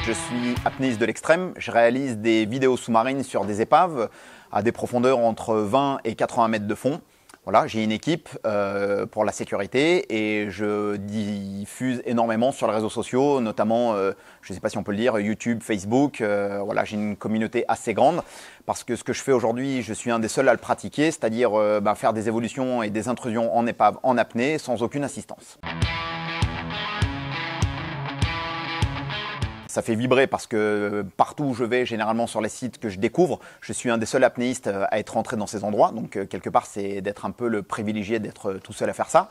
Je suis apnéiste de l'extrême, je réalise des vidéos sous-marines sur des épaves à des profondeurs entre 20 et 80 mètres de fond. Voilà, j'ai une équipe pour la sécurité et je diffuse énormément sur les réseaux sociaux, notamment, je ne sais pas si on peut le dire, YouTube, Facebook. Voilà, j'ai une communauté assez grande parce que ce que je fais aujourd'hui, je suis un des seuls à le pratiquer, c'est-à-dire faire des évolutions et des intrusions en épave en apnée sans aucune assistance. Ça fait vibrer parce que partout où je vais, généralement sur les sites que je découvre, je suis un des seuls apnéistes à être rentré dans ces endroits. Donc quelque part, c'est d'être un peu le privilégié d'être tout seul à faire ça.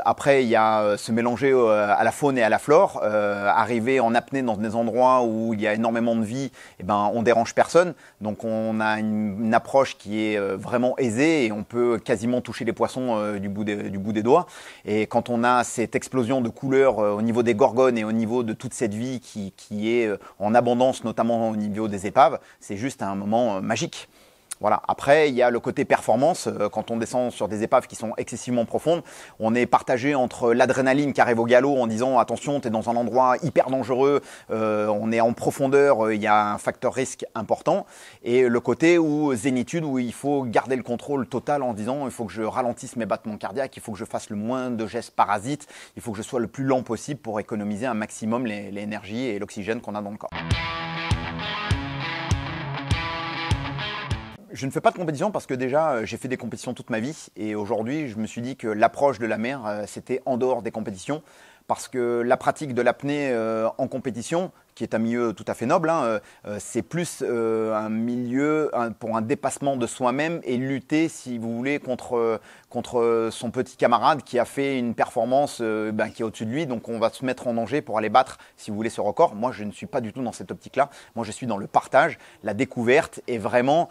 Après, il y a se mélanger à la faune et à la flore. Arriver en apnée dans des endroits où il y a énormément de vie, eh ben, on dérange personne. Donc on a une approche qui est vraiment aisée et on peut quasiment toucher les poissons du bout des doigts. Et quand on a cette explosion de couleurs au niveau des gorgones et au niveau de toute cette vie qui est en abondance, notamment au niveau des épaves, c'est juste un moment magique. Voilà. Après, il y a le côté performance. Quand on descend sur des épaves qui sont excessivement profondes, on est partagé entre l'adrénaline qui arrive au galop en disant « attention, tu es dans un endroit hyper dangereux, on est en profondeur, il y a un facteur risque important » et le côté où zénitude, où il faut garder le contrôle total en disant « il faut que je ralentisse mes battements cardiaques, il faut que je fasse le moins de gestes parasites, il faut que je sois le plus lent possible pour économiser un maximum l'énergie et l'oxygène qu'on a dans le corps ». Je ne fais pas de compétition parce que déjà j'ai fait des compétitions toute ma vie et aujourd'hui je me suis dit que l'approche de la mer c'était en dehors des compétitions parce que la pratique de l'apnée en compétition, qui est un milieu tout à fait noble, c'est plus un milieu pour un dépassement de soi-même et lutter, si vous voulez, contre son petit camarade qui a fait une performance qui est au-dessus de lui. Donc on va se mettre en danger pour aller battre, si vous voulez, ce record. Moi, je ne suis pas du tout dans cette optique-là. Moi, je suis dans le partage, la découverte et vraiment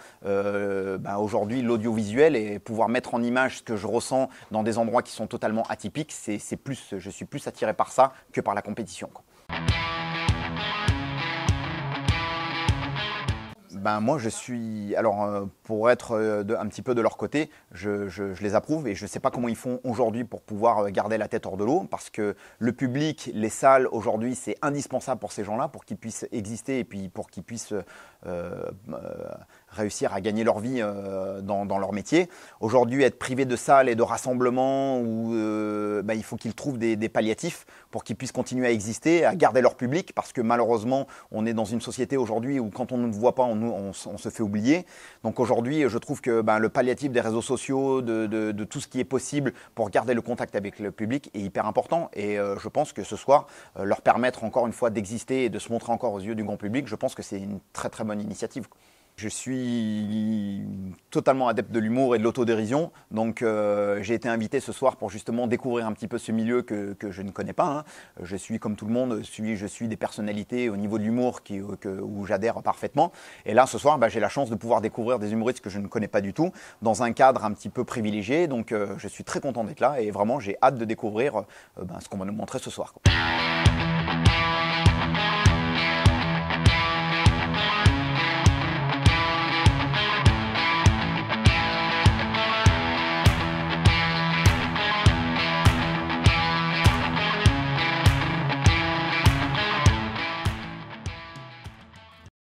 aujourd'hui l'audiovisuel et pouvoir mettre en image ce que je ressens dans des endroits qui sont totalement atypiques. Je suis plus attiré par ça que par la compétition, quoi. Moi, je suis. Alors, pour être un petit peu de leur côté, je les approuve et je ne sais pas comment ils font aujourd'hui pour pouvoir garder la tête hors de l'eau parce que le public, les salles, aujourd'hui, c'est indispensable pour ces gens-là, pour qu'ils puissent exister et puis pour qu'ils puissent réussir à gagner leur vie dans leur métier. Aujourd'hui, être privé de salles et de rassemblements, il faut qu'ils trouvent des palliatifs pour qu'ils puissent continuer à exister, à garder leur public parce que malheureusement, on est dans une société aujourd'hui où quand on ne voit pas, on se fait oublier. Donc aujourd'hui, je trouve que le palliatif des réseaux sociaux, de tout ce qui est possible pour garder le contact avec le public est hyper important. Et je pense que ce soir, leur permettre encore une fois d'exister et de se montrer encore aux yeux du grand public, je pense que c'est une très très bonne initiative. Je suis totalement adepte de l'humour et de l'autodérision, donc j'ai été invité ce soir pour justement découvrir un petit peu ce milieu que je ne connais pas. Je suis comme tout le monde, je suis des personnalités au niveau de l'humour où j'adhère parfaitement. Et là, ce soir, j'ai la chance de pouvoir découvrir des humoristes que je ne connais pas du tout, dans un cadre un petit peu privilégié. Donc je suis très content d'être là et vraiment j'ai hâte de découvrir ce qu'on va nous montrer ce soir, quoi.